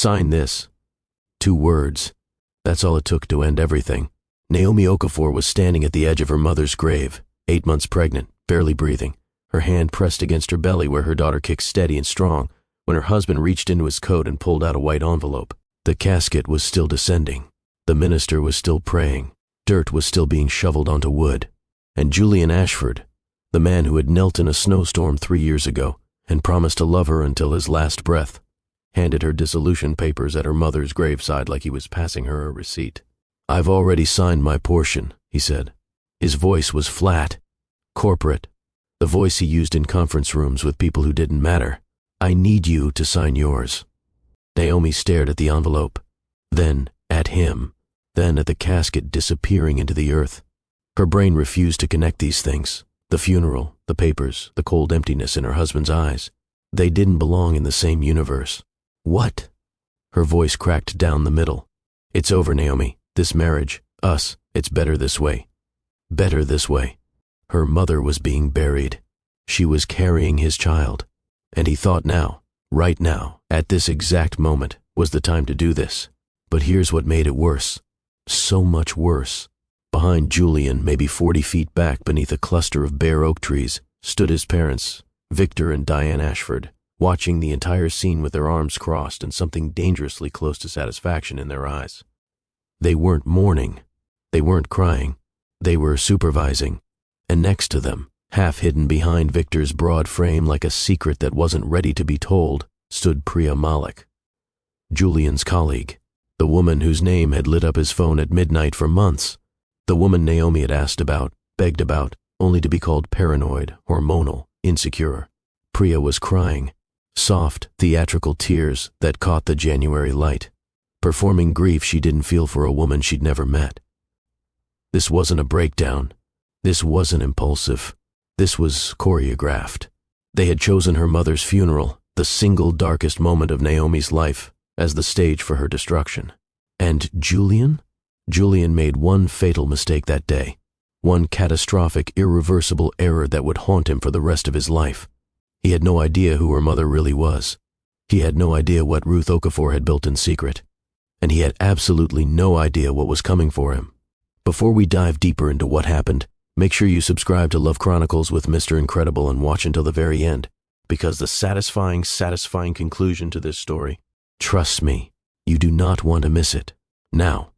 Sign this. 2 words. That's all it took to end everything. Naomi Okafor was standing at the edge of her mother's grave, 8 months pregnant, barely breathing, her hand pressed against her belly where her daughter kicked steady and strong, when her husband reached into his coat and pulled out a white envelope. The casket was still descending. The minister was still praying. Dirt was still being shoveled onto wood. And Julian Ashford, the man who had knelt in a snowstorm 3 years ago and promised to love her until his last breath, handed her dissolution papers at her mother's graveside like he was passing her a receipt. "I've already signed my portion," he said. His voice was flat, corporate, the voice he used in conference rooms with people who didn't matter. "I need you to sign yours." Naomi stared at the envelope, then at him, then at the casket disappearing into the earth. Her brain refused to connect these things. The funeral, the papers, the cold emptiness in her husband's eyes. They didn't belong in the same universe. "What?" Her voice cracked down the middle. "It's over, Naomi. This marriage, us, it's better this way. Better this way." Her mother was being buried. She was carrying his child. And he thought now, right now, at this exact moment, was the time to do this. But here's what made it worse. So much worse. Behind Julian, maybe 40 feet back beneath a cluster of bare oak trees, stood his parents, Victor and Diane Ashford, watching the entire scene with their arms crossed and something dangerously close to satisfaction in their eyes. They weren't mourning. They weren't crying. They were supervising. And next to them, half hidden behind Victor's broad frame like a secret that wasn't ready to be told, stood Priya Malik, Julian's colleague, the woman whose name had lit up his phone at midnight for months, the woman Naomi had asked about, begged about, only to be called paranoid, hormonal, insecure. Priya was crying, soft, theatrical tears that caught the January light, performing grief she didn't feel for a woman she'd never met. This wasn't a breakdown. This wasn't impulsive. This was choreographed. They had chosen her mother's funeral, the single darkest moment of Naomi's life, as the stage for her destruction. And Julian? Julian made one fatal mistake that day, one catastrophic, irreversible error that would haunt him for the rest of his life. He had no idea who her mother really was. He had no idea what Ruth Okafor had built in secret. And he had absolutely no idea what was coming for him. Before we dive deeper into what happened, make sure you subscribe to Love Chronicles with Mr. Incredible and watch until the very end, because the satisfying conclusion to this story, trust me, you do not want to miss it. Now,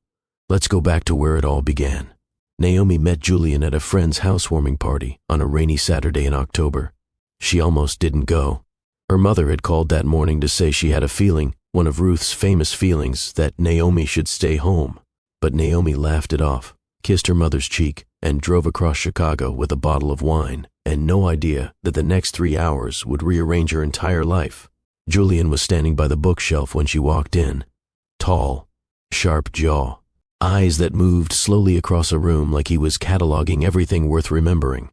let's go back to where it all began. Naomi met Julian at a friend's housewarming party on a rainy Saturday in October. She almost didn't go. Her mother had called that morning to say she had a feeling, one of Ruth's famous feelings, that Naomi should stay home. But Naomi laughed it off, kissed her mother's cheek, and drove across Chicago with a bottle of wine and no idea that the next 3 hours would rearrange her entire life. Julian was standing by the bookshelf when she walked in. Tall, sharp jaw, eyes that moved slowly across a room like he was cataloging everything worth remembering.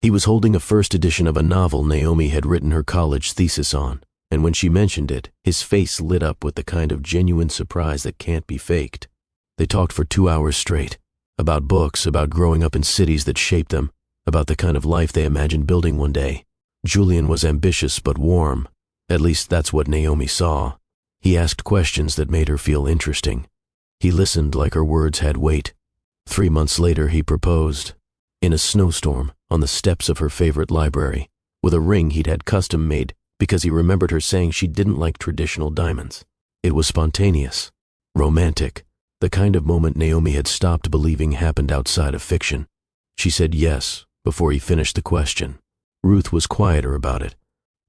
He was holding a first edition of a novel Naomi had written her college thesis on, and when she mentioned it, his face lit up with the kind of genuine surprise that can't be faked. They talked for 2 hours straight, about books, about growing up in cities that shaped them, about the kind of life they imagined building one day. Julian was ambitious but warm. At least that's what Naomi saw. He asked questions that made her feel interesting. He listened like her words had weight. 3 months later, he proposed. In a snowstorm, on the steps of her favorite library, with a ring he'd had custom made because he remembered her saying she didn't like traditional diamonds. It was spontaneous, romantic, the kind of moment Naomi had stopped believing happened outside of fiction. She said yes before he finished the question. Ruth was quieter about it,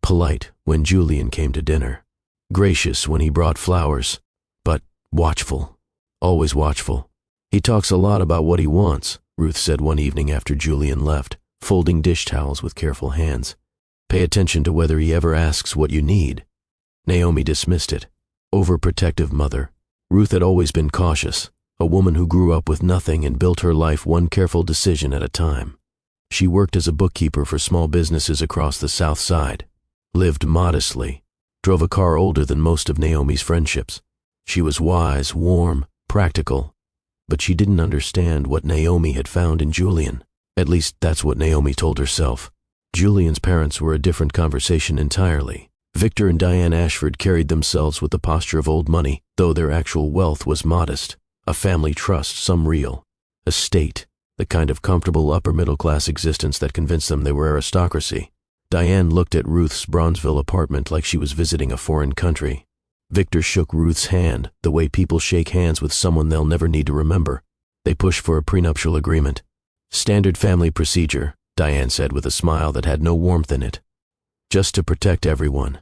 polite when Julian came to dinner, gracious when he brought flowers, but watchful, always watchful. "He talks a lot about what he wants," Ruth said one evening after Julian left, folding dish towels with careful hands. "Pay attention to whether he ever asks what you need." Naomi dismissed it. Overprotective mother. Ruth had always been cautious, a woman who grew up with nothing and built her life one careful decision at a time. She worked as a bookkeeper for small businesses across the South Side, lived modestly, drove a car older than most of Naomi's friendships. She was wise, warm, practical, but she didn't understand what Naomi had found in Julian. At least that's what Naomi told herself. Julian's parents were a different conversation entirely. Victor and Diane Ashford carried themselves with the posture of old money, though their actual wealth was modest. A family trust, some real. Estate, the kind of comfortable upper-middle-class existence that convinced them they were aristocracy. Diane looked at Ruth's Bronzeville apartment like she was visiting a foreign country. Victor shook Ruth's hand, the way people shake hands with someone they'll never need to remember. They pushed for a prenuptial agreement. Standard family procedure, Diane said with a smile that had no warmth in it. Just to protect everyone.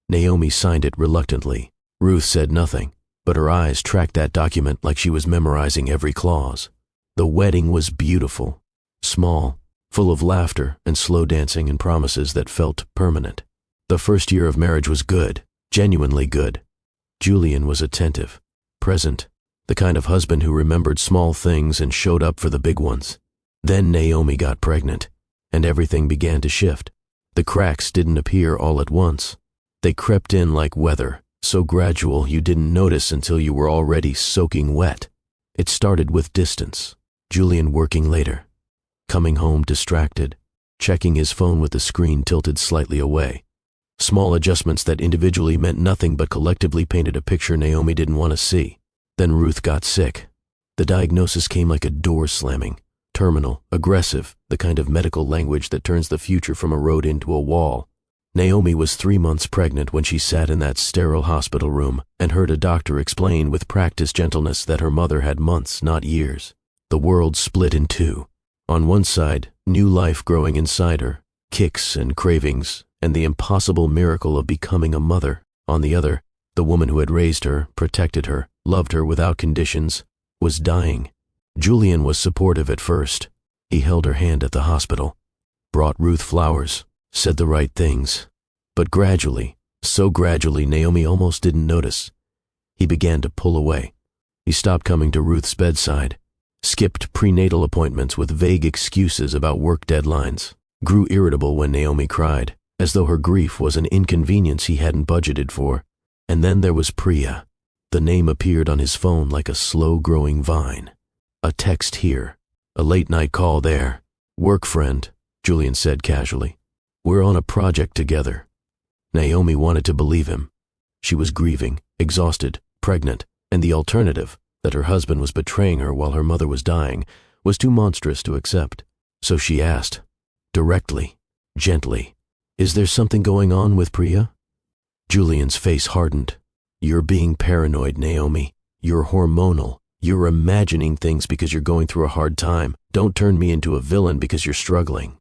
Naomi signed it reluctantly. Ruth said nothing, but her eyes tracked that document like she was memorizing every clause. The wedding was beautiful, small, full of laughter and slow dancing and promises that felt permanent. The first year of marriage was good, genuinely good. Julian was attentive, present, the kind of husband who remembered small things and showed up for the big ones. Then Naomi got pregnant, and everything began to shift. The cracks didn't appear all at once. They crept in like weather, so gradual you didn't notice until you were already soaking wet. It started with distance. Julian working later, coming home distracted, checking his phone with the screen tilted slightly away. Small adjustments that individually meant nothing but collectively painted a picture Naomi didn't want to see. Then Ruth got sick. The diagnosis came like a door slamming. Terminal, aggressive, the kind of medical language that turns the future from a road into a wall. Naomi was 3 months pregnant when she sat in that sterile hospital room and heard a doctor explain with practiced gentleness that her mother had months, not years. The world split in two. On one side, new life growing inside her, kicks and cravings, and the impossible miracle of becoming a mother. On the other, the woman who had raised her, protected her, loved her without conditions, was dying. Julian was supportive at first. He held her hand at the hospital, brought Ruth flowers, said the right things. But gradually, so gradually Naomi almost didn't notice, he began to pull away. He stopped coming to Ruth's bedside, skipped prenatal appointments with vague excuses about work deadlines, grew irritable when Naomi cried, as though her grief was an inconvenience he hadn't budgeted for. And then there was Priya. The name appeared on his phone like a slow-growing vine. A text here, a late-night call there. Work friend, Julian said casually. We're on a project together. Naomi wanted to believe him. She was grieving, exhausted, pregnant, and the alternative, that her husband was betraying her while her mother was dying, was too monstrous to accept. So she asked, directly, gently, "Is there something going on with Priya?" Julian's face hardened. "You're being paranoid, Naomi. You're hormonal. You're imagining things because you're going through a hard time. Don't turn me into a villain because you're struggling."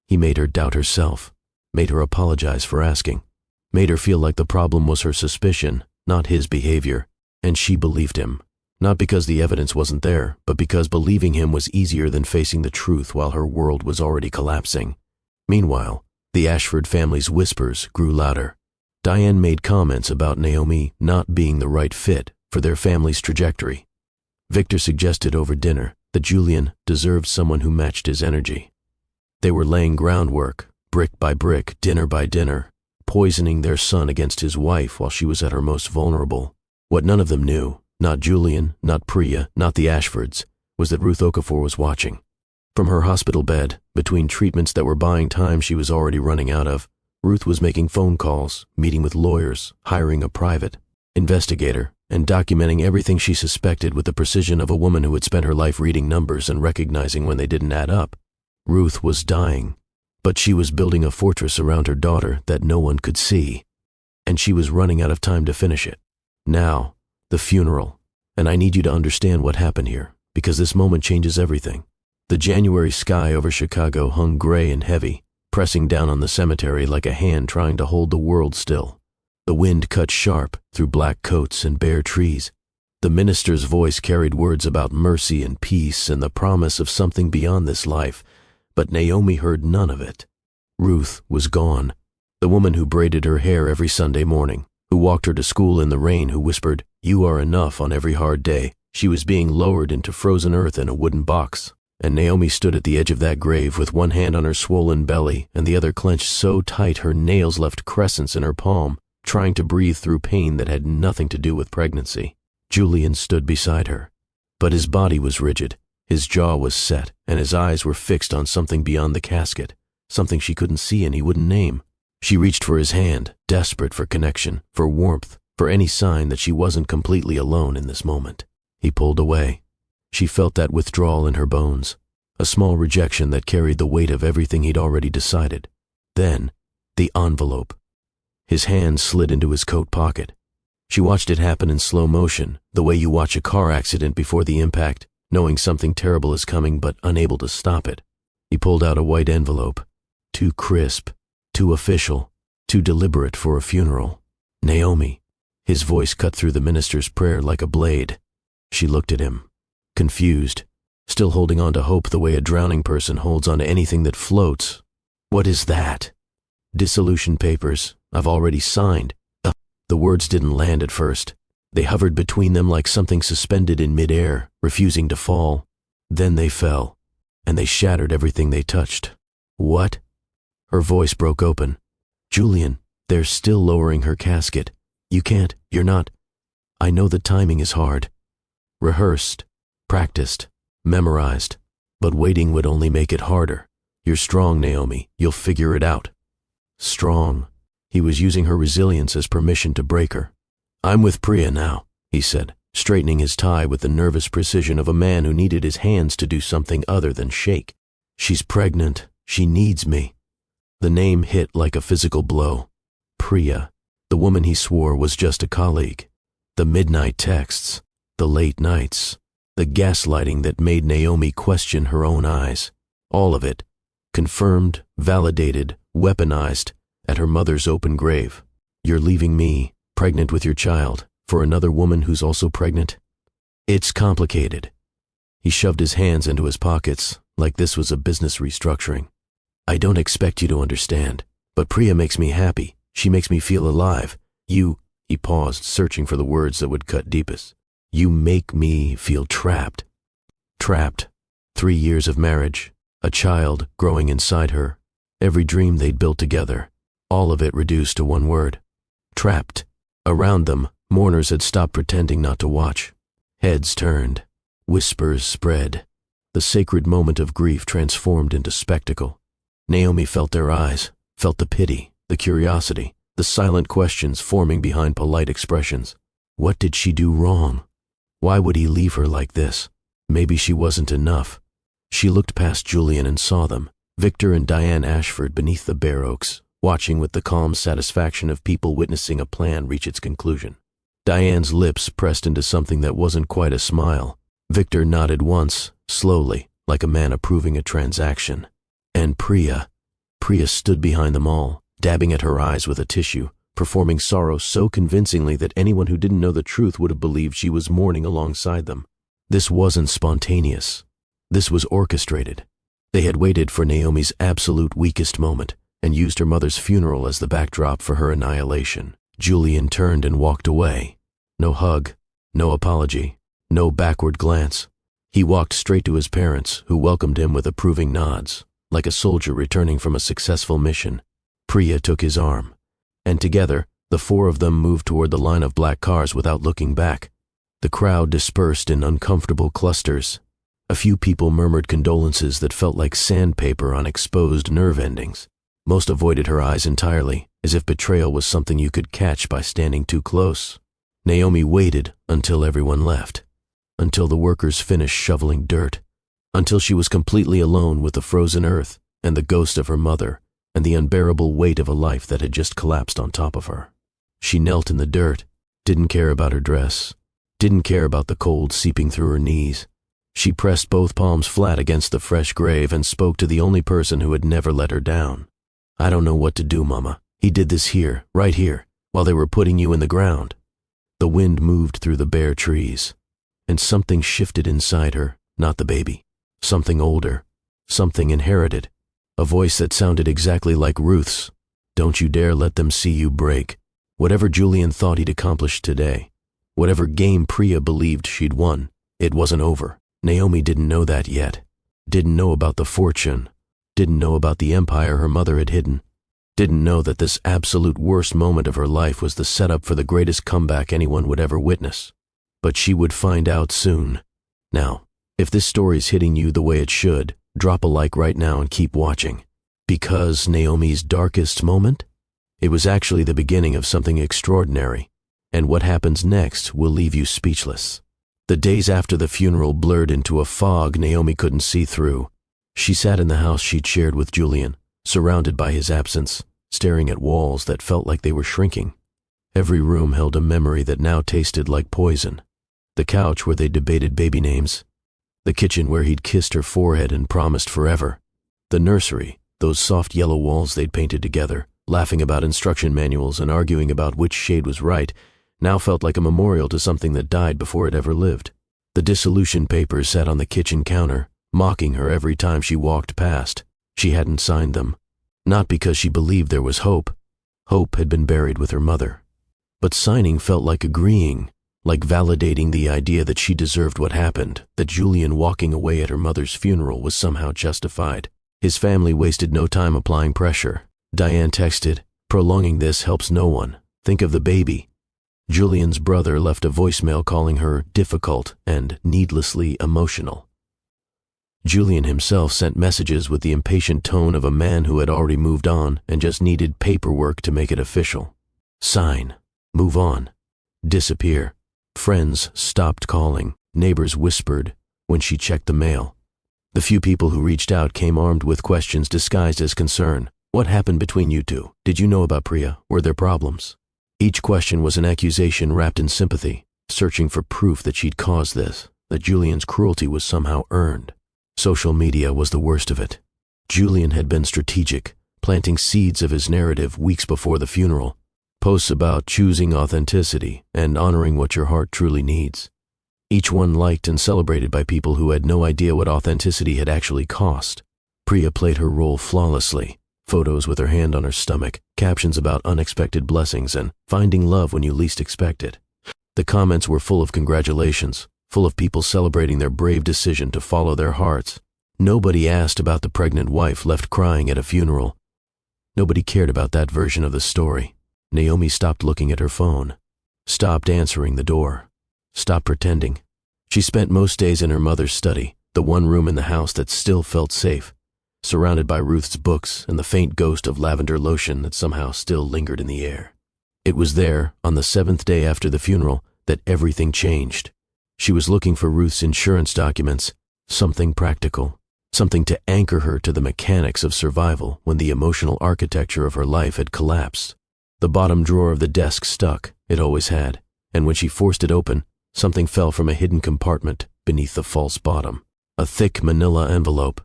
He made her doubt herself, made her apologize for asking, made her feel like the problem was her suspicion, not his behavior. And she believed him. Not because the evidence wasn't there, but because believing him was easier than facing the truth while her world was already collapsing. Meanwhile, the Ashford family's whispers grew louder. Diane made comments about Naomi not being the right fit for their family's trajectory. Victor suggested over dinner that Julian deserved someone who matched his energy. They were laying groundwork, brick by brick, dinner by dinner, poisoning their son against his wife while she was at her most vulnerable. What none of them knew, not Julian, not Priya, not the Ashfords, was that Ruth Okafor was watching. From her hospital bed, between treatments that were buying time she was already running out of, Ruth was making phone calls, meeting with lawyers, hiring a private investigator, and documenting everything she suspected with the precision of a woman who had spent her life reading numbers and recognizing when they didn't add up. Ruth was dying, but she was building a fortress around her daughter that no one could see, and she was running out of time to finish it. Now, the funeral, and I need you to understand what happened here, because this moment changes everything. The January sky over Chicago hung gray and heavy, pressing down on the cemetery like a hand trying to hold the world still. The wind cut sharp through black coats and bare trees. The minister's voice carried words about mercy and peace and the promise of something beyond this life, but Naomi heard none of it. Ruth was gone. The woman who braided her hair every Sunday morning, who walked her to school in the rain, who whispered, "You are enough" on every hard day. She was being lowered into frozen earth in a wooden box, and Naomi stood at the edge of that grave with one hand on her swollen belly and the other clenched so tight her nails left crescents in her palm, trying to breathe through pain that had nothing to do with pregnancy. Julian stood beside her, but his body was rigid, his jaw was set, and his eyes were fixed on something beyond the casket, something she couldn't see and he wouldn't name. She reached for his hand, desperate for connection, for warmth, for any sign that she wasn't completely alone in this moment. He pulled away. She felt that withdrawal in her bones, a small rejection that carried the weight of everything he'd already decided. Then, the envelope. His hand slid into his coat pocket. She watched it happen in slow motion, the way you watch a car accident before the impact, knowing something terrible is coming but unable to stop it. He pulled out a white envelope. Too crisp, too official, too deliberate for a funeral. Naomi. His voice cut through the minister's prayer like a blade. She looked at him, confused, still holding on to hope the way a drowning person holds on to anything that floats. What is that? Dissolution papers. I've already signed. The words didn't land at first. They hovered between them like something suspended in midair, refusing to fall. Then they fell, and they shattered everything they touched. What? Her voice broke open. Julian, they're still lowering her casket. You can't, you're not. I know the timing is hard. Rehearsed, practiced, memorized, but waiting would only make it harder. You're strong, Naomi. You'll figure it out. Strong. He was using her resilience as permission to break her. I'm with Priya now, he said, straightening his tie with the nervous precision of a man who needed his hands to do something other than shake. She's pregnant. She needs me. The name hit like a physical blow. Priya. The woman he swore was just a colleague. The midnight texts, the late nights, the gaslighting that made Naomi question her own eyes. All of it, confirmed, validated, weaponized, at her mother's open grave. You're leaving me, pregnant with your child, for another woman who's also pregnant? It's complicated. He shoved his hands into his pockets, like this was a business restructuring. I don't expect you to understand, but Priya makes me happy. She makes me feel alive. He paused, searching for the words that would cut deepest. You make me feel trapped. Trapped. 3 years of marriage, a child growing inside her, every dream they'd built together, all of it reduced to one word. Trapped. Around them, mourners had stopped pretending not to watch. Heads turned. Whispers spread. The sacred moment of grief transformed into spectacle. Naomi felt their eyes, felt the pity, the curiosity, the silent questions forming behind polite expressions. What did she do wrong? Why would he leave her like this? Maybe she wasn't enough. She looked past Julian and saw them, Victor and Diane Ashford beneath the bare oaks, watching with the calm satisfaction of people witnessing a plan reach its conclusion. Diane's lips pressed into something that wasn't quite a smile. Victor nodded once, slowly, like a man approving a transaction. And Priya stood behind them all, dabbing at her eyes with a tissue, performing sorrow so convincingly that anyone who didn't know the truth would have believed she was mourning alongside them. This wasn't spontaneous. This was orchestrated. They had waited for Naomi's absolute weakest moment and used her mother's funeral as the backdrop for her annihilation. Julian turned and walked away. No hug, no apology, no backward glance. He walked straight to his parents, who welcomed him with approving nods, like a soldier returning from a successful mission. Priya took his arm, and together, the four of them moved toward the line of black cars without looking back. The crowd dispersed in uncomfortable clusters. A few people murmured condolences that felt like sandpaper on exposed nerve endings. Most avoided her eyes entirely, as if betrayal was something you could catch by standing too close. Naomi waited until everyone left, until the workers finished shoveling dirt, until she was completely alone with the frozen earth and the ghost of her mother and the unbearable weight of a life that had just collapsed on top of her. She knelt in the dirt, didn't care about her dress, didn't care about the cold seeping through her knees. She pressed both palms flat against the fresh grave and spoke to the only person who had never let her down. I don't know what to do, Mama. He did this here, right here, while they were putting you in the ground. The wind moved through the bare trees, and something shifted inside her, not the baby. Something older, something inherited. A voice that sounded exactly like Ruth's. Don't you dare let them see you break. Whatever Julian thought he'd accomplished today, whatever game Priya believed she'd won, it wasn't over. Naomi didn't know that yet. Didn't know about the fortune. Didn't know about the empire her mother had hidden. Didn't know that this absolute worst moment of her life was the setup for the greatest comeback anyone would ever witness. But she would find out soon. Now, if this story's hitting you the way it should, drop a like right now and keep watching. Because Naomi's darkest moment? It was actually the beginning of something extraordinary, and what happens next will leave you speechless. The days after the funeral blurred into a fog Naomi couldn't see through. She sat in the house she'd shared with Julian, surrounded by his absence, staring at walls that felt like they were shrinking. Every room held a memory that now tasted like poison. The couch where they debated baby names. The kitchen where he'd kissed her forehead and promised forever. The nursery, those soft yellow walls they'd painted together, laughing about instruction manuals and arguing about which shade was right, now felt like a memorial to something that died before it ever lived. The dissolution papers sat on the kitchen counter, mocking her every time she walked past. She hadn't signed them. Not because she believed there was hope. Hope had been buried with her mother. But signing felt like agreeing, like validating the idea that she deserved what happened, that Julian walking away at her mother's funeral was somehow justified. His family wasted no time applying pressure. Diane texted, "Prolonging this helps no one. Think of the baby." Julian's brother left a voicemail calling her difficult and needlessly emotional. Julian himself sent messages with the impatient tone of a man who had already moved on and just needed paperwork to make it official. Sign. Move on. Disappear. Friends stopped calling. Neighbors whispered when she checked the mail. The few people who reached out came armed with questions disguised as concern. What happened between you two? Did you know about Priya? Were there problems? Each question was an accusation wrapped in sympathy, searching for proof that she'd caused this, that Julian's cruelty was somehow earned. Social media was the worst of it. Julian had been strategic, planting seeds of his narrative weeks before the funeral. Posts about choosing authenticity and honoring what your heart truly needs. Each one liked and celebrated by people who had no idea what authenticity had actually cost. Priya played her role flawlessly. Photos with her hand on her stomach, captions about unexpected blessings and finding love when you least expect it. The comments were full of congratulations, full of people celebrating their brave decision to follow their hearts. Nobody asked about the pregnant wife left crying at a funeral. Nobody cared about that version of the story. Naomi stopped looking at her phone, stopped answering the door, stopped pretending. She spent most days in her mother's study, the one room in the house that still felt safe, surrounded by Ruth's books and the faint ghost of lavender lotion that somehow still lingered in the air. It was there, on the 7th day after the funeral, that everything changed. She was looking for Ruth's insurance documents, something practical, something to anchor her to the mechanics of survival when the emotional architecture of her life had collapsed. The bottom drawer of the desk stuck, it always had, and when she forced it open, something fell from a hidden compartment beneath the false bottom. A thick manila envelope,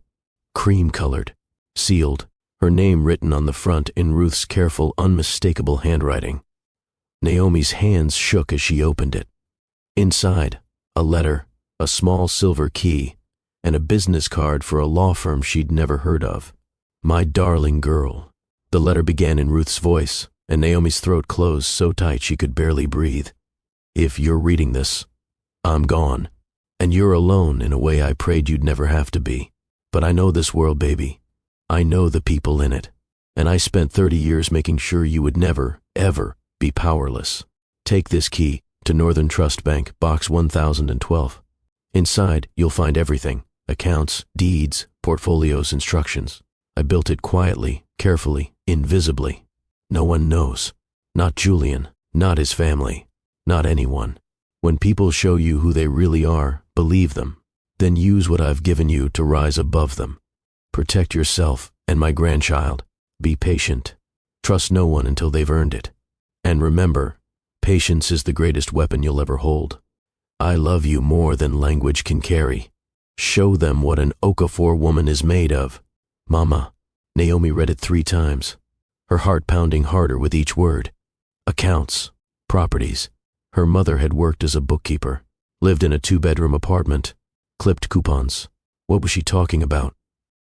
cream-colored, sealed, her name written on the front in Ruth's careful, unmistakable handwriting. Naomi's hands shook as she opened it. Inside, a letter, a small silver key, and a business card for a law firm she'd never heard of. "My darling girl." The letter began in Ruth's voice, and Naomi's throat closed so tight she could barely breathe. "If you're reading this, I'm gone, and you're alone in a way I prayed you'd never have to be. But I know this world, baby. I know the people in it, and I spent 30 years making sure you would never, ever be powerless. Take this key to Northern Trust Bank, Box 1012. Inside, you'll find everything: accounts, deeds, portfolios, instructions. I built it quietly, carefully, invisibly. No one knows. Not Julian, not his family, not anyone. When people show you who they really are, believe them. Then use what I've given you to rise above them. Protect yourself and my grandchild. Be patient. Trust no one until they've earned it. And remember, patience is the greatest weapon you'll ever hold. I love you more than language can carry. Show them what an Okafor woman is made of. Mama." Naomi read it 3 times, her heart pounding harder with each word. Accounts, properties. Her mother had worked as a bookkeeper, lived in a 2-bedroom apartment, clipped coupons. What was she talking about?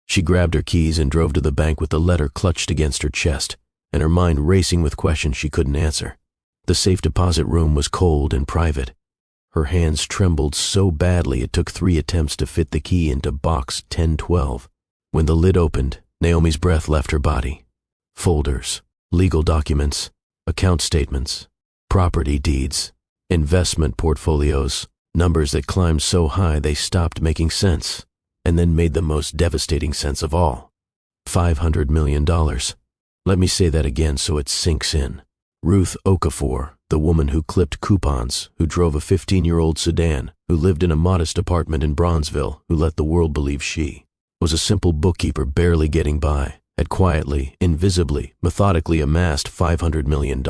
She grabbed her keys and drove to the bank with the letter clutched against her chest, and her mind racing with questions she couldn't answer. The safe deposit room was cold and private. Her hands trembled so badly it took 3 attempts to fit the key into box 1012. When the lid opened, Naomi's breath left her body. Folders, legal documents, account statements, property deeds, investment portfolios, numbers that climbed so high they stopped making sense, and then made the most devastating sense of all. $500 million. Let me say that again so it sinks in. Ruth Okafor, the woman who clipped coupons, who drove a 15-year-old sedan, who lived in a modest apartment in Bronzeville, who let the world believe she was a simple bookkeeper barely getting by, had quietly, invisibly, methodically amassed $500 million.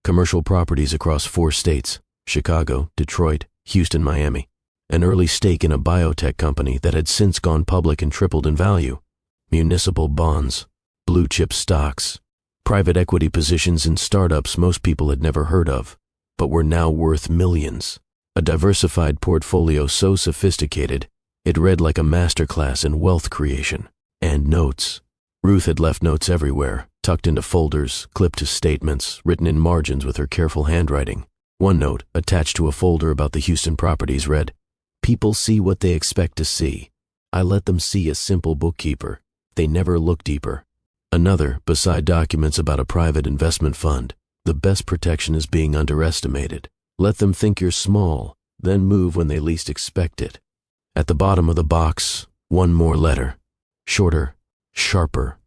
Commercial properties across 4 states, Chicago, Detroit, Houston, Miami. An early stake in a biotech company that had since gone public and tripled in value. Municipal bonds, blue-chip stocks, private equity positions in startups most people had never heard of, but were now worth millions. A diversified portfolio so sophisticated, it read like a masterclass in wealth creation. And notes. Ruth had left notes everywhere, tucked into folders, clipped to statements, written in margins with her careful handwriting. One note, attached to a folder about the Houston properties, read, "People see what they expect to see. I let them see a simple bookkeeper. They never look deeper." Another, beside documents about a private investment fund, "The best protection is being underestimated. Let them think you're small, then move when they least expect it." At the bottom of the box, one more letter. Shorter, sharper.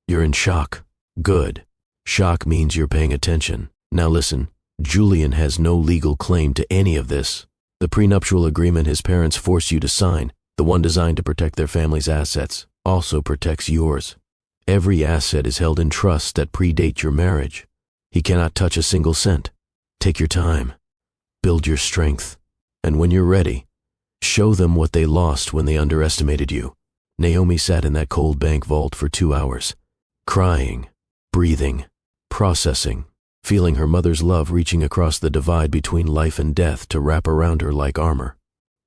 "You're in shock. Good. Shock means you're paying attention. Now listen, Julian has no legal claim to any of this. The prenuptial agreement his parents forced you to sign, the one designed to protect their family's assets, also protects yours. Every asset is held in trusts that predate your marriage. He cannot touch a single cent. Take your time. Build your strength. And when you're ready, show them what they lost when they underestimated you." Naomi sat in that cold bank vault for 2 hours, crying, breathing, processing, feeling her mother's love reaching across the divide between life and death to wrap around her like armor.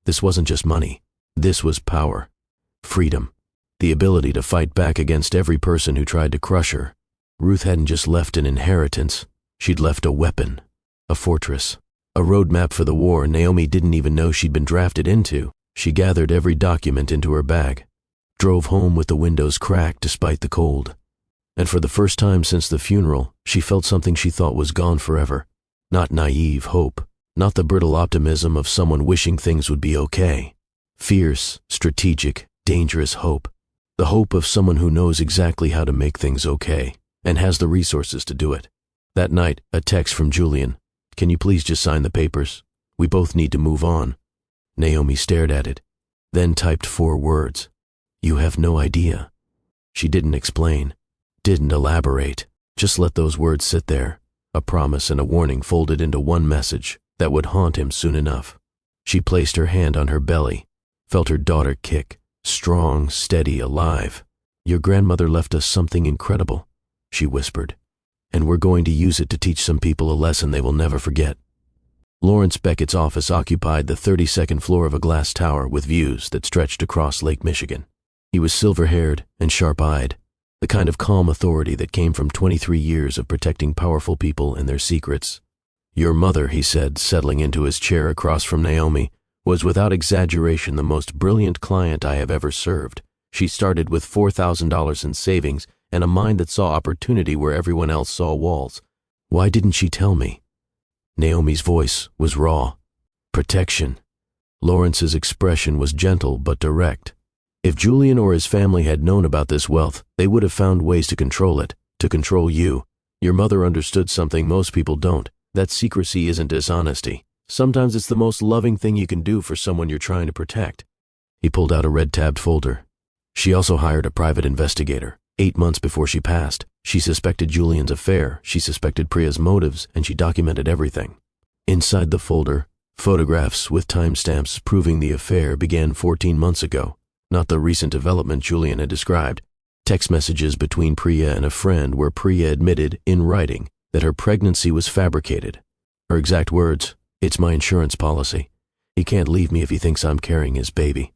This wasn't just money. This was power, freedom, the ability to fight back against every person who tried to crush her. Ruth hadn't just left an inheritance. She'd left a weapon, a fortress, a roadmap for the war Naomi didn't even know she'd been drafted into. She gathered every document into her bag, drove home with the windows cracked despite the cold. And for the first time since the funeral, she felt something she thought was gone forever. Not naive hope, not the brittle optimism of someone wishing things would be okay. Fierce, strategic, dangerous hope. The hope of someone who knows exactly how to make things okay, and has the resources to do it. That night, a text from Julian. "Can you please just sign the papers? We both need to move on." Naomi stared at it, then typed 4 words. "You have no idea." She didn't explain, didn't elaborate, just let those words sit there, a promise and a warning folded into one message that would haunt him soon enough. She placed her hand on her belly, felt her daughter kick, strong, steady, alive. "Your grandmother left us something incredible," she whispered, "and we're going to use it to teach some people a lesson they will never forget." Lawrence Beckett's office occupied the 32nd floor of a glass tower with views that stretched across Lake Michigan. He was silver-haired and sharp-eyed, the kind of calm authority that came from 23 years of protecting powerful people and their secrets. "Your mother," he said, settling into his chair across from Naomi, "was without exaggeration the most brilliant client I have ever served. She started with $4,000 in savings and a mind that saw opportunity where everyone else saw walls. Why didn't she tell me?" Naomi's voice was raw. Protection. Lawrence's expression was gentle but direct. If Julian or his family had known about this wealth, they would have found ways to control it, to control you. Your mother understood something most people don't, that secrecy isn't dishonesty. Sometimes it's the most loving thing you can do for someone you're trying to protect. He pulled out a red-tabbed folder. She also hired a private investigator. 8 months before she passed, she suspected Julian's affair, she suspected Priya's motives, and she documented everything. Inside the folder, photographs with timestamps proving the affair began 14 months ago, not the recent development Julian had described. Text messages between Priya and a friend where Priya admitted, in writing, that her pregnancy was fabricated. Her exact words, "It's my insurance policy. He can't leave me if he thinks I'm carrying his baby."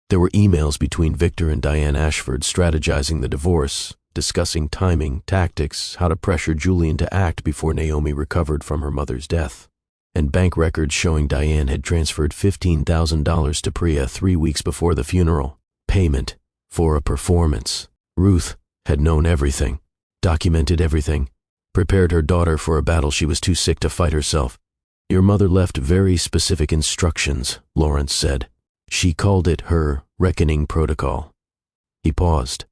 There were emails between Victor and Diane Ashford strategizing the divorce, discussing timing, tactics, how to pressure Julian to act before Naomi recovered from her mother's death. And bank records showing Diane had transferred $15,000 to Priya 3 weeks before the funeral. Payment for a performance. Ruth had known everything, documented everything, prepared her daughter for a battle she was too sick to fight herself. "Your mother left very specific instructions," Lawrence said. "She called it her reckoning protocol." He paused.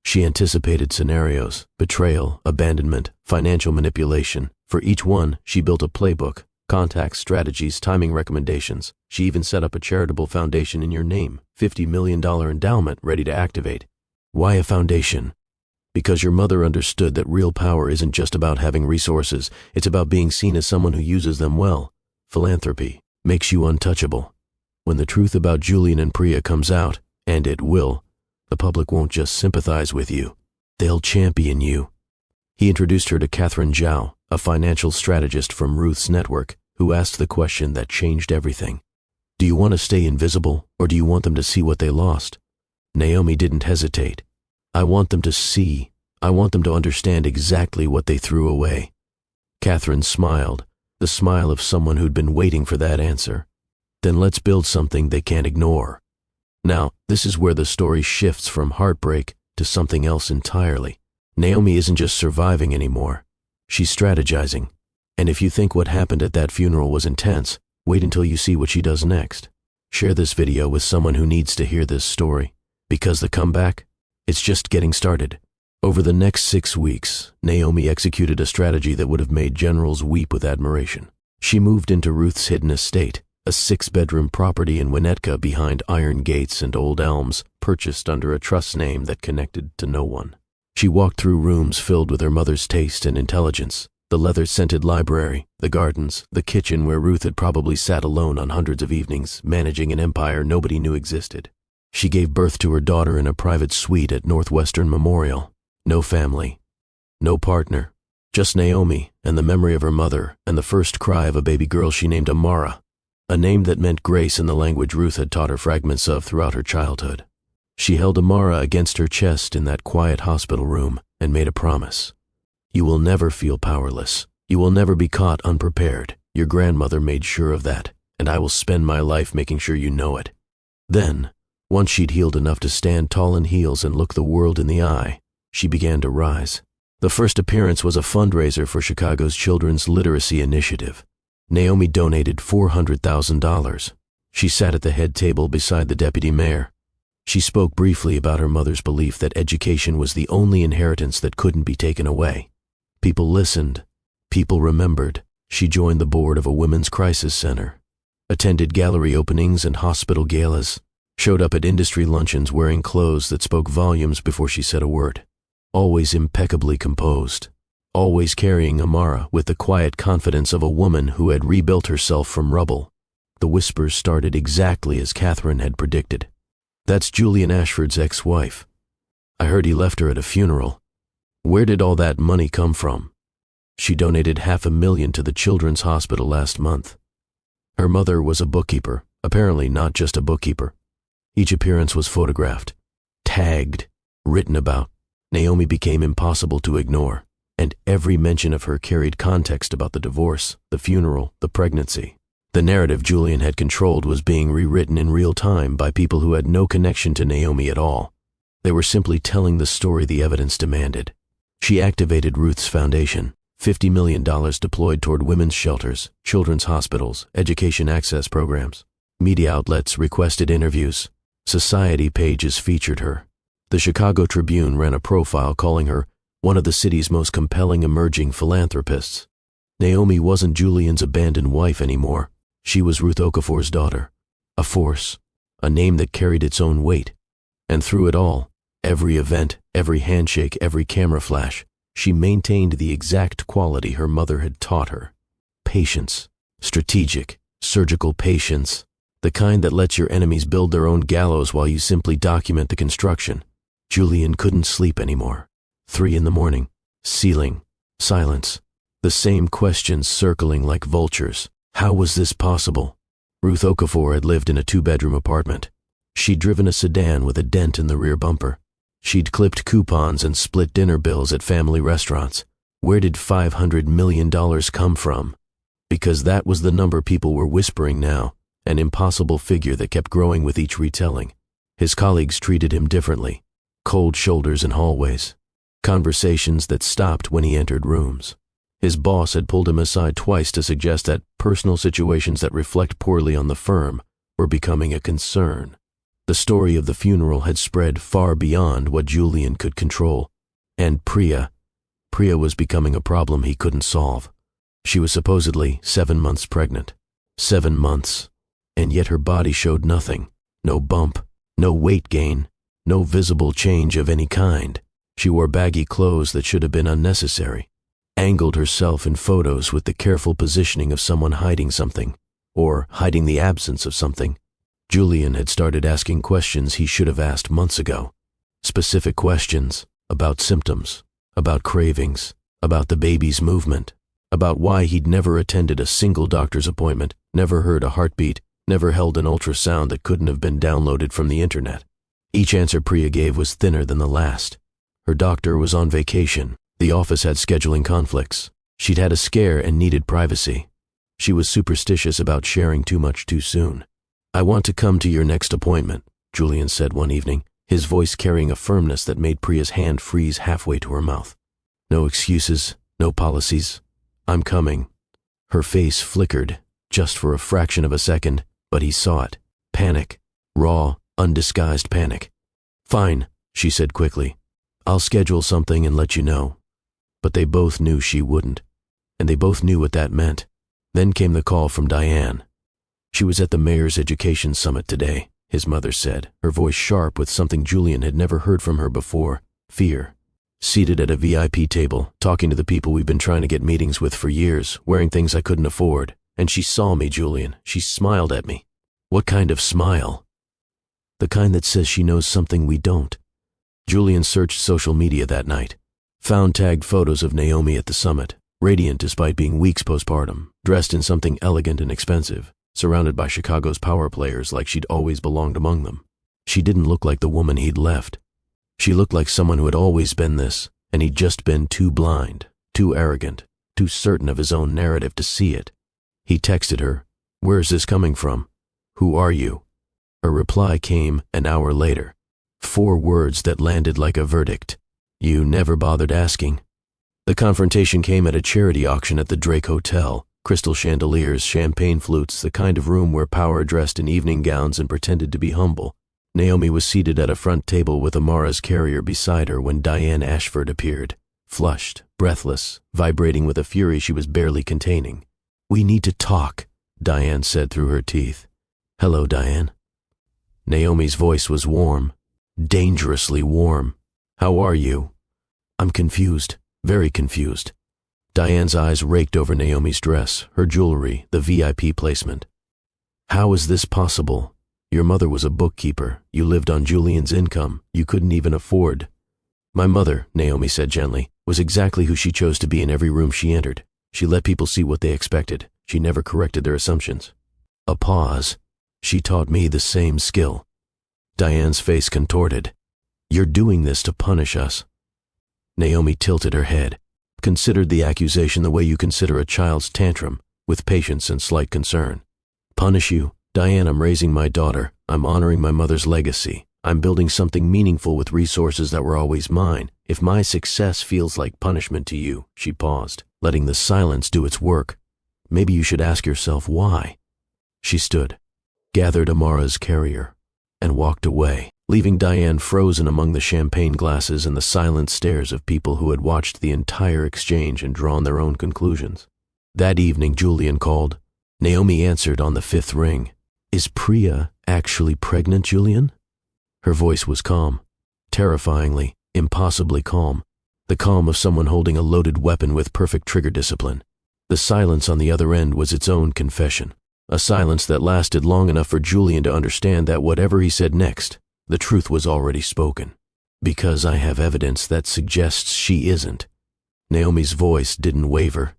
She anticipated scenarios: betrayal, abandonment, financial manipulation. For each one, she built a playbook, contacts, strategies, timing recommendations. She even set up a charitable foundation in your name, $50 million endowment ready to activate. Why a foundation? Because your mother understood that real power isn't just about having resources, it's about being seen as someone who uses them well. Philanthropy makes you untouchable. When the truth about Julian and Priya comes out, and it will, the public won't just sympathize with you, they'll champion you. He introduced her to Catherine Zhao, a financial strategist from Ruth's network, who asked the question that changed everything. Do you want to stay invisible, or do you want them to see what they lost? Naomi didn't hesitate. I want them to see. I want them to understand exactly what they threw away. Catherine smiled, the smile of someone who'd been waiting for that answer. Then let's build something they can't ignore. Now, this is where the story shifts from heartbreak to something else entirely. Naomi isn't just surviving anymore. She's strategizing. And if you think what happened at that funeral was intense, wait until you see what she does next. Share this video with someone who needs to hear this story, because the comeback, it's just getting started. Over the next 6 weeks, Naomi executed a strategy that would have made generals weep with admiration. She moved into Ruth's hidden estate, a 6-bedroom property in Winnetka behind iron gates and old elms, purchased under a trust name that connected to no one. She walked through rooms filled with her mother's taste and intelligence: the leather-scented library, the gardens, the kitchen where Ruth had probably sat alone on hundreds of evenings, managing an empire nobody knew existed. She gave birth to her daughter in a private suite at Northwestern Memorial. No family, no partner, just Naomi and the memory of her mother and the first cry of a baby girl she named Amara, a name that meant grace in the language Ruth had taught her fragments of throughout her childhood. She held Amara against her chest in that quiet hospital room and made a promise. You will never feel powerless. You will never be caught unprepared. Your grandmother made sure of that, and I will spend my life making sure you know it. Then, once she'd healed enough to stand tall in heels and look the world in the eye, she began to rise. The first appearance was a fundraiser for Chicago's Children's Literacy Initiative. Naomi donated $400,000. She sat at the head table beside the deputy mayor. She spoke briefly about her mother's belief that education was the only inheritance that couldn't be taken away. People listened. People remembered. She joined the board of a women's crisis center, attended gallery openings and hospital galas, showed up at industry luncheons wearing clothes that spoke volumes before she said a word. Always impeccably composed, always carrying Amara with the quiet confidence of a woman who had rebuilt herself from rubble. The whispers started exactly as Catherine had predicted. That's Julian Ashford's ex-wife. I heard he left her at a funeral. Where did all that money come from? She donated $500,000 to the Children's Hospital last month. Her mother was a bookkeeper, apparently not just a bookkeeper. Each appearance was photographed, tagged, written about. Naomi became impossible to ignore, and every mention of her carried context about the divorce, the funeral, the pregnancy. The narrative Julian had controlled was being rewritten in real time by people who had no connection to Naomi at all. They were simply telling the story the evidence demanded. She activated Ruth's foundation, $50 million deployed toward women's shelters, children's hospitals, education access programs. Media outlets requested interviews. Society pages featured her. The Chicago Tribune ran a profile calling her one of the city's most compelling emerging philanthropists. Naomi wasn't Julian's abandoned wife anymore. She was Ruth Okafor's daughter. A force, a name that carried its own weight. And through it all, every event, every handshake, every camera flash, she maintained the exact quality her mother had taught her. Patience. Strategic, surgical patience. The kind that lets your enemies build their own gallows while you simply document the construction. Julian couldn't sleep anymore. 3 a.m, ceiling, silence. The same questions circling like vultures. How was this possible? Ruth Okafor had lived in a 2-bedroom apartment. She'd driven a sedan with a dent in the rear bumper. She'd clipped coupons and split dinner bills at family restaurants. Where did $500 million come from? Because that was the number people were whispering now, an impossible figure that kept growing with each retelling. His colleagues treated him differently. Cold shoulders in hallways. Conversations that stopped when he entered rooms. His boss had pulled him aside twice to suggest that personal situations that reflect poorly on the firm were becoming a concern. The story of the funeral had spread far beyond what Julian could control. And Priya was becoming a problem he couldn't solve. She was supposedly 7 months pregnant. 7 months. And yet her body showed nothing. No bump, no weight gain, no visible change of any kind. She wore baggy clothes that should have been unnecessary, angled herself in photos with the careful positioning of someone hiding something, or hiding the absence of something. Julian had started asking questions he should have asked months ago. Specific questions about symptoms, about cravings, about the baby's movement, about why he'd never attended a single doctor's appointment, never heard a heartbeat, never held an ultrasound that couldn't have been downloaded from the internet. Each answer Priya gave was thinner than the last. Her doctor was on vacation. The office had scheduling conflicts. She'd had a scare and needed privacy. She was superstitious about sharing too much too soon. "I want to come to your next appointment," Julian said one evening, his voice carrying a firmness that made Priya's hand freeze halfway to her mouth. "No excuses, no policies. I'm coming." Her face flickered, just for a fraction of a second, but he saw it. Panic. Raw, undisguised panic. "Fine," she said quickly. "I'll schedule something and let you know." But they both knew she wouldn't, and they both knew what that meant. Then came the call from Diane. She was at the mayor's education summit today, his mother said, her voice sharp with something Julian had never heard from her before: fear. "Seated at a VIP table, talking to the people we've been trying to get meetings with for years, wearing things I couldn't afford. And she saw me, Julian. She smiled at me." "What kind of smile?" "The kind that says she knows something we don't." Julian searched social media that night, found tagged photos of Naomi at the summit, radiant despite being weeks postpartum, dressed in something elegant and expensive, surrounded by Chicago's power players like she'd always belonged among them. She didn't look like the woman he'd left. She looked like someone who had always been this, and he'd just been too blind, too arrogant, too certain of his own narrative to see it. He texted her, "Where's this coming from? Who are you?" Her reply came an hour later. 4 words that landed like a verdict. "You never bothered asking." The confrontation came at a charity auction at the Drake Hotel. Crystal chandeliers, champagne flutes, the kind of room where power dressed in evening gowns and pretended to be humble. Naomi was seated at a front table with Amara's carrier beside her when Diane Ashford appeared, flushed, breathless, vibrating with a fury she was barely containing. "We need to talk," Diane said through her teeth. "Hello, Diane." Naomi's voice was warm, dangerously warm. "How are you?" "I'm confused, very confused." Diane's eyes raked over Naomi's dress, her jewelry, the VIP placement. "How is this possible? Your mother was a bookkeeper. You lived on Julian's income. You couldn't even afford." "My mother," Naomi said gently, "was exactly who she chose to be in every room she entered. She let people see what they expected. She never corrected their assumptions." A pause. "She taught me the same skill." Diane's face contorted. "You're doing this to punish us." Naomi tilted her head, considered the accusation the way you consider a child's tantrum, with patience and slight concern. "Punish you? Diane, I'm raising my daughter. I'm honoring my mother's legacy. I'm building something meaningful with resources that were always mine. If my success feels like punishment to you," she paused, letting the silence do its work, "maybe you should ask yourself why." She stood, gathered Amara's carrier, and walked away, leaving Diane frozen among the champagne glasses and the silent stares of people who had watched the entire exchange and drawn their own conclusions. That evening, Julian called. Naomi answered on the 5th ring. "Is Priya actually pregnant, Julian?" Her voice was calm, terrifyingly, impossibly calm, the calm of someone holding a loaded weapon with perfect trigger discipline. The silence on the other end was its own confession, a silence that lasted long enough for Julian to understand that whatever he said next, the truth was already spoken. "Because I have evidence that suggests she isn't." Naomi's voice didn't waver.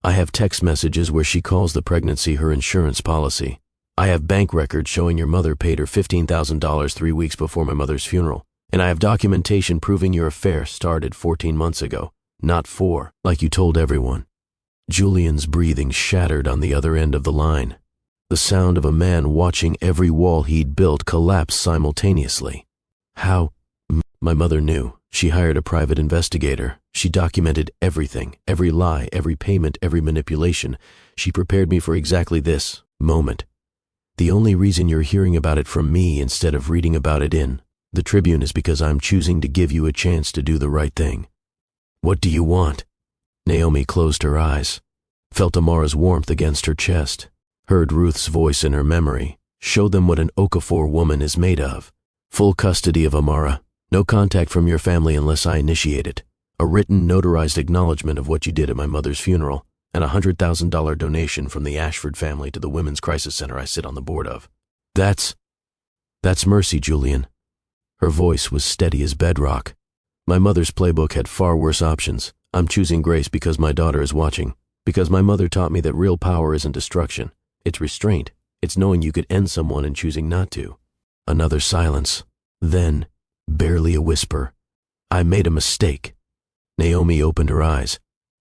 "I have text messages where she calls the pregnancy her insurance policy. I have bank records showing your mother paid her $15,000 3 weeks before my mother's funeral. And I have documentation proving your affair started 14 months ago, not 4, like you told everyone." Julian's breathing shattered on the other end of the line. The sound of a man watching every wall he'd built collapse simultaneously. "How?" "My mother knew. She hired a private investigator. She documented everything, every lie, every payment, every manipulation. She prepared me for exactly this moment." The only reason you're hearing about it from me instead of reading about it in the Tribune is because I'm choosing to give you a chance to do the right thing. What do you want? Naomi closed her eyes, felt Amara's warmth against her chest, heard Ruth's voice in her memory, showed them what an Okafor woman is made of. Full custody of Amara, no contact from your family unless I initiate it, a written notarized acknowledgement of what you did at my mother's funeral, and a $100,000 donation from the Ashford family to the Women's Crisis Center I sit on the board of. That's mercy, Julian. Her voice was steady as bedrock. My mother's playbook had far worse options. I'm choosing grace because my daughter is watching, because my mother taught me that real power isn't destruction. It's restraint. It's knowing you could end someone and choosing not to. Another silence. Then, barely a whisper, I made a mistake. Naomi opened her eyes.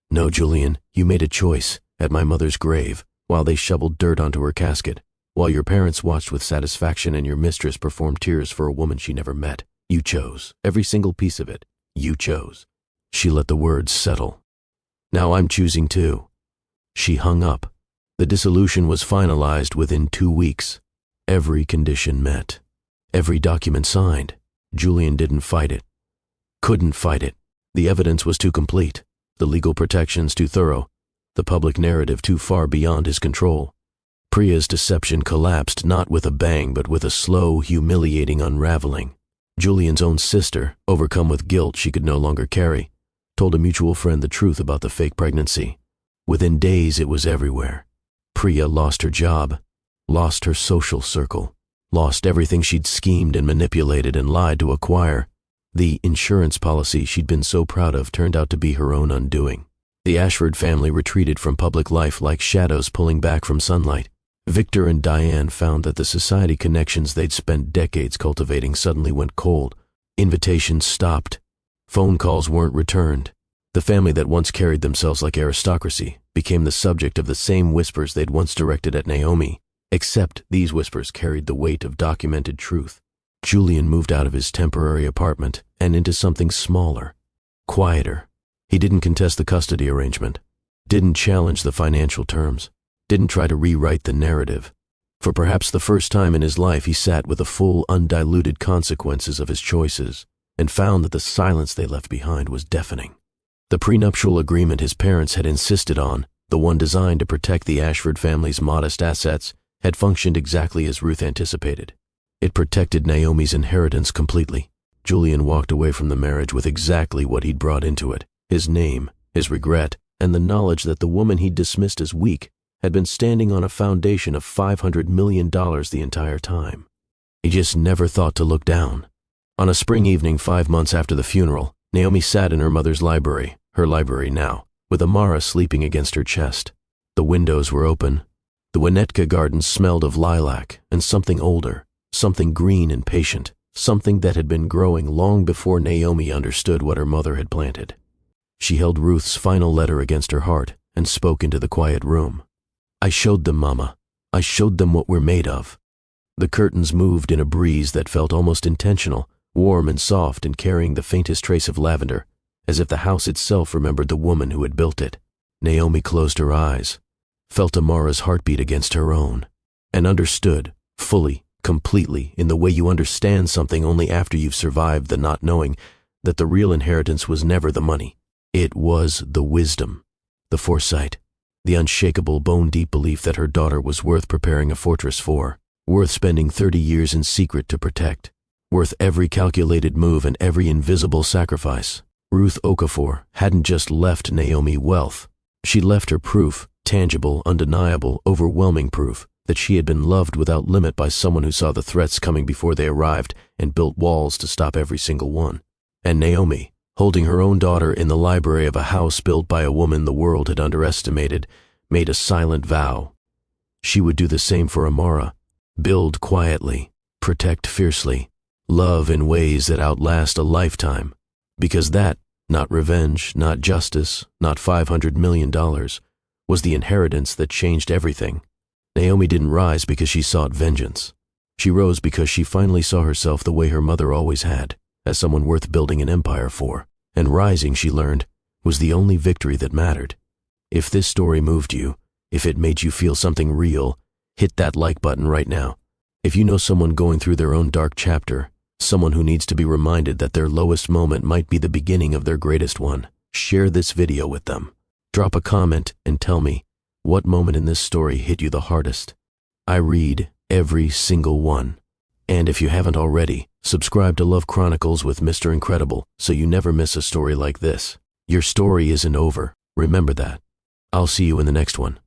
No, Julian, you made a choice at my mother's grave while they shoveled dirt onto her casket, while your parents watched with satisfaction and your mistress performed tears for a woman she never met. You chose. Every single piece of it. You chose. She let the words settle. Now I'm choosing too. She hung up. The dissolution was finalized within 2 weeks. Every condition met. Every document signed. Julian didn't fight it. Couldn't fight it. The evidence was too complete. The legal protections too thorough. The public narrative too far beyond his control. Priya's deception collapsed not with a bang but with a slow, humiliating unraveling. Julian's own sister, overcome with guilt she could no longer carry, told a mutual friend the truth about the fake pregnancy. Within days it was everywhere. Priya lost her job, lost her social circle, lost everything she'd schemed and manipulated and lied to acquire. The insurance policy she'd been so proud of turned out to be her own undoing. The Ashford family retreated from public life like shadows pulling back from sunlight. Victor and Diane found that the society connections they'd spent decades cultivating suddenly went cold. Invitations stopped. Phone calls weren't returned. The family that once carried themselves like aristocracy became the subject of the same whispers they'd once directed at Naomi, except these whispers carried the weight of documented truth. Julian moved out of his temporary apartment and into something smaller, quieter. He didn't contest the custody arrangement, didn't challenge the financial terms, didn't try to rewrite the narrative. For perhaps the first time in his life, he sat with the full, undiluted consequences of his choices and found that the silence they left behind was deafening. The prenuptial agreement his parents had insisted on, the one designed to protect the Ashford family's modest assets, had functioned exactly as Ruth anticipated. It protected Naomi's inheritance completely. Julian walked away from the marriage with exactly what he'd brought into it: his name, his regret, and the knowledge that the woman he'd dismissed as weak had been standing on a foundation of $500 million the entire time. He just never thought to look down. On a spring evening 5 months after the funeral, Naomi sat in her mother's library, her library now, with Amara sleeping against her chest. The windows were open. The Winnetka gardens smelled of lilac and something older, something green and patient, something that had been growing long before Naomi understood what her mother had planted. She held Ruth's final letter against her heart and spoke into the quiet room. I showed them, Mama. I showed them what we're made of. The curtains moved in a breeze that felt almost intentional, warm and soft and carrying the faintest trace of lavender, as if the house itself remembered the woman who had built it. Naomi closed her eyes, felt Amara's heartbeat against her own, and understood, fully, completely, in the way you understand something only after you've survived the not knowing, that the real inheritance was never the money. It was the wisdom, the foresight, the unshakable bone-deep belief that her daughter was worth preparing a fortress for, worth spending 30 years in secret to protect, worth every calculated move and every invisible sacrifice. Ruth Okafor hadn't just left Naomi wealth. She left her proof, tangible, undeniable, overwhelming proof, that she had been loved without limit by someone who saw the threats coming before they arrived and built walls to stop every single one. And Naomi, holding her own daughter in the library of a house built by a woman the world had underestimated, made a silent vow. She would do the same for Amara. Build quietly, protect fiercely, love in ways that outlast a lifetime. Because that, not revenge, not justice, not $500 million, was the inheritance that changed everything. Naomi didn't rise because she sought vengeance. She rose because she finally saw herself the way her mother always had, as someone worth building an empire for. And rising, she learned, was the only victory that mattered. If this story moved you, if it made you feel something real, hit that like button right now. If you know someone going through their own dark chapter, someone who needs to be reminded that their lowest moment might be the beginning of their greatest one, share this video with them. Drop a comment and tell me, what moment in this story hit you the hardest? I read every single one. And if you haven't already, subscribe to Love Chronicles with Mr. Incredible so you never miss a story like this. Your story isn't over. Remember that. I'll see you in the next one.